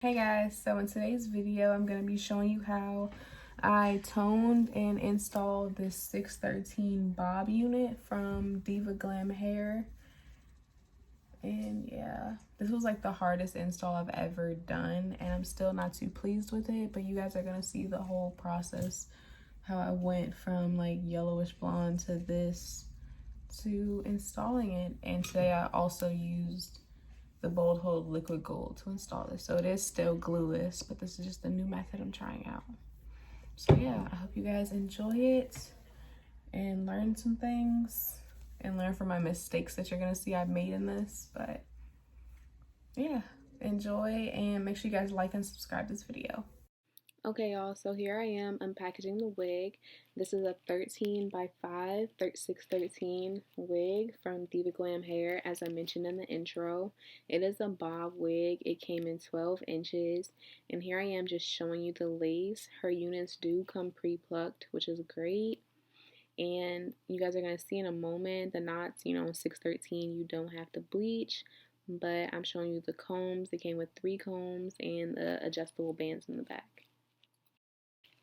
Hey guys, so in today's video I'm going to be showing you how I toned and installed this 613 bob unit from DivahGlamHair. And yeah, this was like the hardest install I've ever done, and I'm still not too pleased with it, but you guys are going to see the whole process, how I went from like yellowish blonde to this to installing it. And today I also used the Bold Hold liquid gold to install this. So it is still glueless, but this is just a new method I'm trying out. So yeah, I hope you guys enjoy it and learn some things and learn from my mistakes that you're gonna see I've made in this. But yeah, enjoy and make sure you guys like and subscribe this video. Okay, y'all, so here I am unpackaging the wig. This is a 13 by 5, 613 wig from DivahGlamHair, as I mentioned in the intro. It is a bob wig. It came in 12 inches, and here I am just showing you the lace. Her units do come pre-plucked, which is great. And you guys are going to see in a moment the knots, 613, you don't have to bleach. But I'm showing you the combs. It came with 3 combs and the adjustable bands in the back.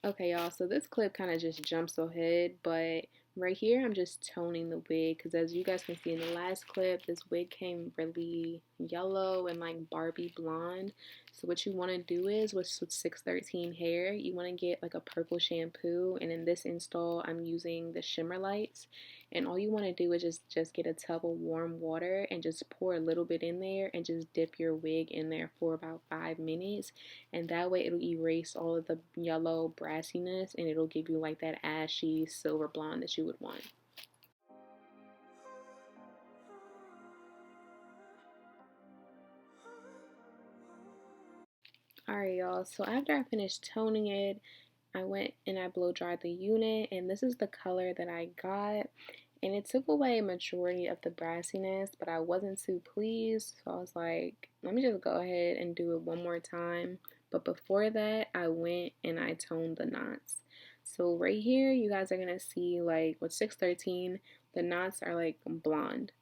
Okay, y'all, so this clip kind of just jumps ahead, but right here I'm just toning the wig because as you guys can see in the last clip, this wig came really yellow and like Barbie blonde. So what you want to do is with 613 hair, you want to get like a purple shampoo, and in this install I'm using the shimmer lights. And all you want to do is just get a tub of warm water and just pour a little bit in there and just dip your wig in there for about 5 minutes, and that way it'll erase all of the yellow brassiness and it'll give you like that ashy silver blonde that you would want. Alright, y'all, so after I finished toning it, I went and I blow dried the unit, and this is the color that I got. And it took away a majority of the brassiness, but I wasn't too pleased, so I was like, let me just go ahead and do it one more time. But before that, I went and I toned the knots. So right here, you guys are going to see, like, with 613, the knots are like blonde,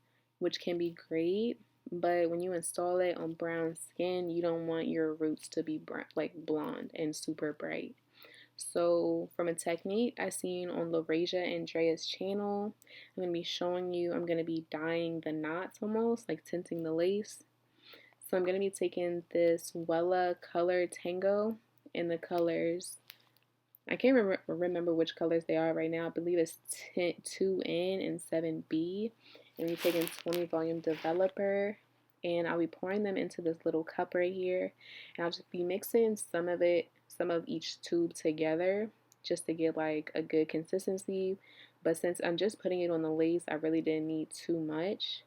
which can be great. But when you install it on brown skin, you don't want your roots to be like blonde and super bright. So from a technique I seen on LaRasia and Drea's channel, I'm going to be showing you, I'm going to be dyeing the knots almost, like tinting the lace. So I'm going to be taking this Wella Color Tango in the colors, I can't remember which colors they are right now. I believe it's Tint 2N and 7B. And we're taking 20 volume developer, and I'll be pouring them into this little cup right here, and I'll just be mixing some of each tube together just to get like a good consistency. But since I'm just putting it on the lace, I really didn't need too much.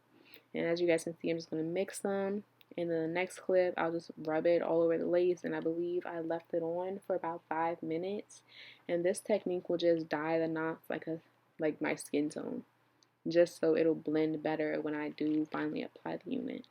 And as you guys can see, I'm just going to mix them. In the next clip, I'll just rub it all over the lace, and I believe I left it on for about 5 minutes. And this technique will just dye the knots like my skin tone, just so it'll blend better when I do finally apply the unit.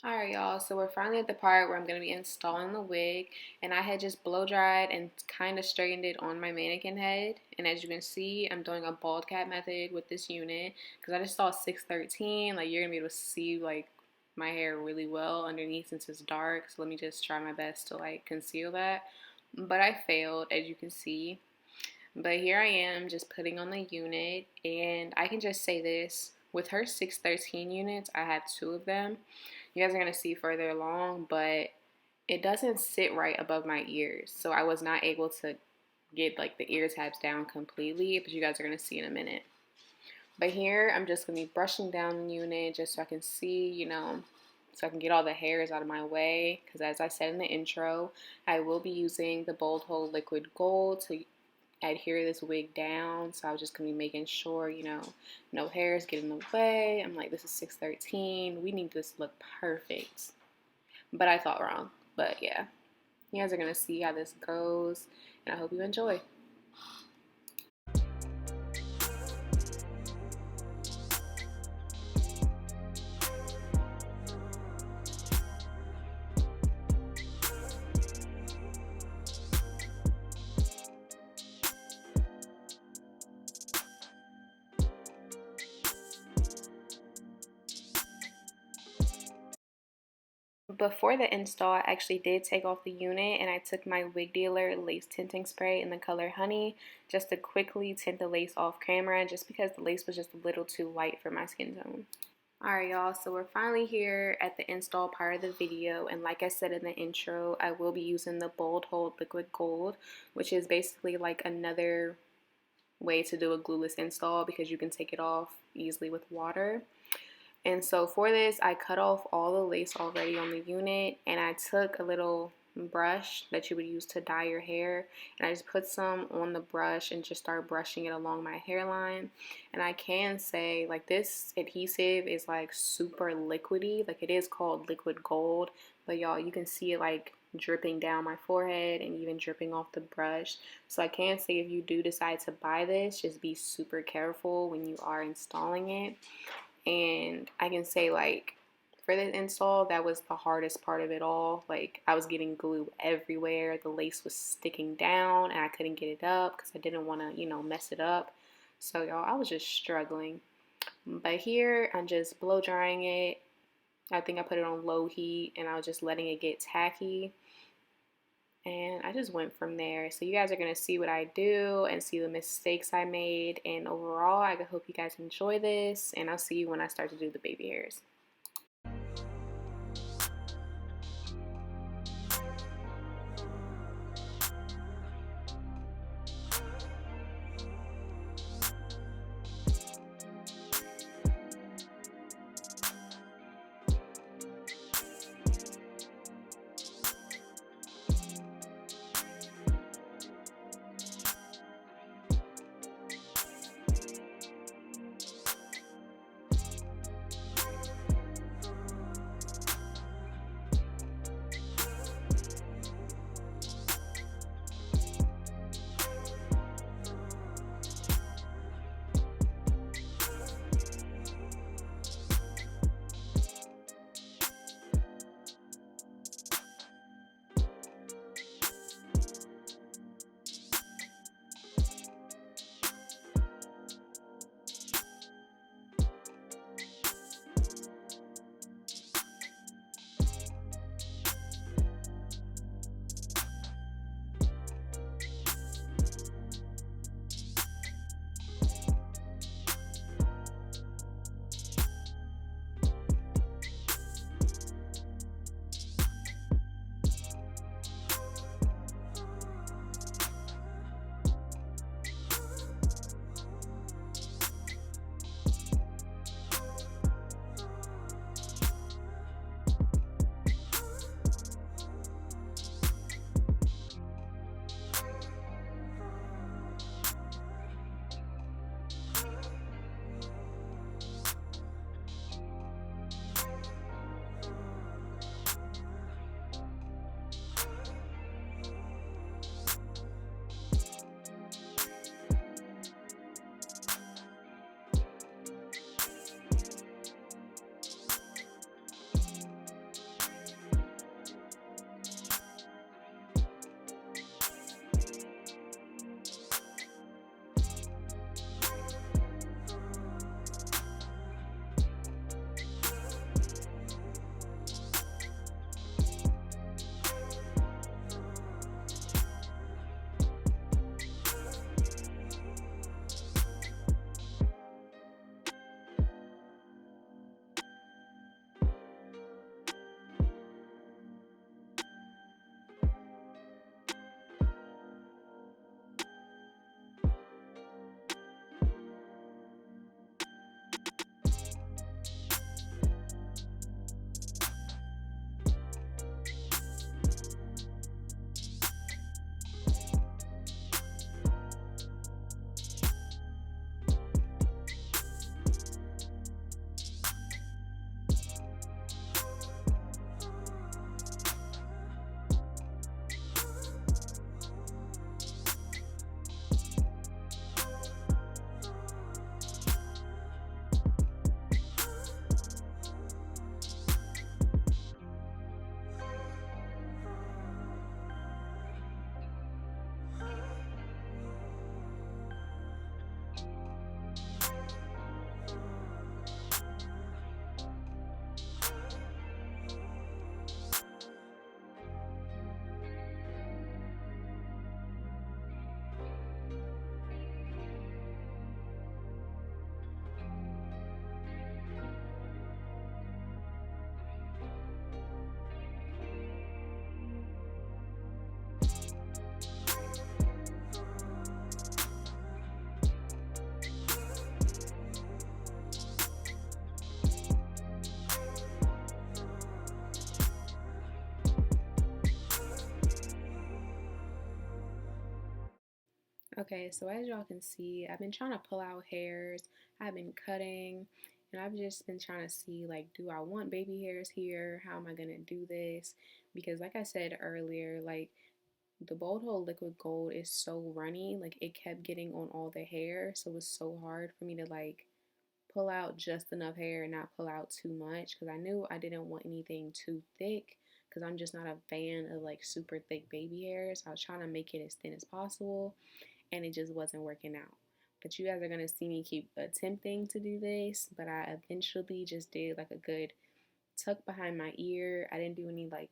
Alright, y'all, so we're finally at the part where I'm going to be installing the wig, and I had just blow dried and kind of straightened it on my mannequin head, and as you can see, I'm doing a bald cap method with this unit, because I just saw 613, like, you're going to be able to see, like, my hair really well underneath since it's dark, so let me just try my best to, like, conceal that, but I failed, as you can see. But here I am just putting on the unit, and I can just say this, with her 613 units, I have 2 of them. You guys are going to see further along, but it doesn't sit right above my ears. So I was not able to get like the ear tabs down completely, but you guys are going to see in a minute. But here I'm just going to be brushing down the unit just so I can see, you know, so I can get all the hairs out of my way. Because as I said in the intro, I will be using the Bold Hold Liquid Gold to adhere this wig down. So I was just gonna be making sure, you know, no hairs get in the way. I'm like, this is 613. We need this to look perfect. But I thought wrong. But yeah, you guys are gonna see how this goes, and I hope you enjoy. Before the install, I actually did take off the unit, and I took my Wig Dealer lace tinting spray in the color Honey just to quickly tint the lace off camera, just because the lace was just a little too light for my skin tone. Alright y'all, so we're finally here at the install part of the video, and like I said in the intro, I will be using the Bold Hold Liquid Gold, which is basically like another way to do a glueless install because you can take it off easily with water. And so for this, I cut off all the lace already on the unit, and I took a little brush that you would use to dye your hair, and I just put some on the brush and just start brushing it along my hairline. And I can say, like, this adhesive is like super liquidy, like it is called liquid gold, but y'all, you can see it like dripping down my forehead and even dripping off the brush. So I can say, if you do decide to buy this, just be super careful when you are installing it. And I can say, like, for this install, that was the hardest part of it all. Like, I was getting glue everywhere. The lace was sticking down, and I couldn't get it up because I didn't want to, you know, mess it up. So, y'all, I was just struggling. But here, I'm just blow drying it. I think I put it on low heat, and I was just letting it get tacky. And I just went from there. So you guys are going to see what I do and see the mistakes I made. And overall, I hope you guys enjoy this. And I'll see you when I start to do the baby hairs. Okay, so as y'all can see, I've been trying to pull out hairs, I've been cutting, and I've just been trying to see, like, do I want baby hairs here? How am I gonna do this? Because like I said earlier, like, the Bold Hold Liquid Gold is so runny, like, it kept getting on all the hair, so it's so hard for me to, like, pull out just enough hair and not pull out too much, because I knew I didn't want anything too thick, because I'm just not a fan of, like, super thick baby hairs. I was trying to make it as thin as possible, and it just wasn't working out. But you guys are gonna see me keep attempting to do this, but I eventually just did like a good tuck behind my ear. I didn't do any like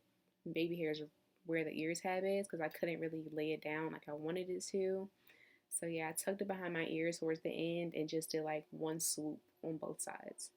baby hairs where the ears have is because I couldn't really lay it down like I wanted it to. So yeah, I tucked it behind my ears towards the end and just did like one swoop on both sides.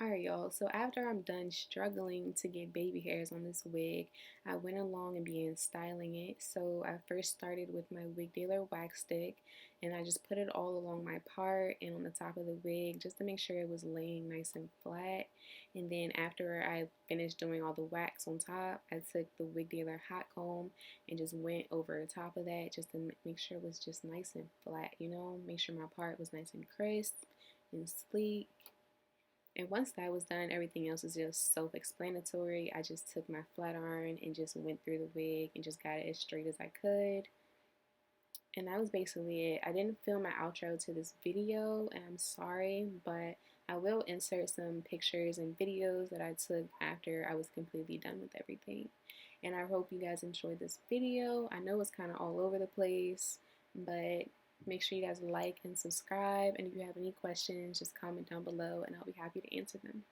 Alright, y'all, so after I'm done struggling to get baby hairs on this wig, I went along and began styling it. So I first started with my Wig Dealer wax stick, and I just put it all along my part and on the top of the wig just to make sure it was laying nice and flat. And then after I finished doing all the wax on top, I took the Wig Dealer hot comb and just went over the top of that just to make sure it was just nice and flat, you know, make sure my part was nice and crisp and sleek. And once that was done, everything else is just self-explanatory. I just took my flat iron and just went through the wig and just got it as straight as I could. And that was basically it. I didn't film my outro to this video, and I'm sorry, but I will insert some pictures and videos that I took after I was completely done with everything. And I hope you guys enjoyed this video. I know it's kind of all over the place, but make sure you guys like and subscribe. And if you have any questions, just comment down below and I'll be happy to answer them.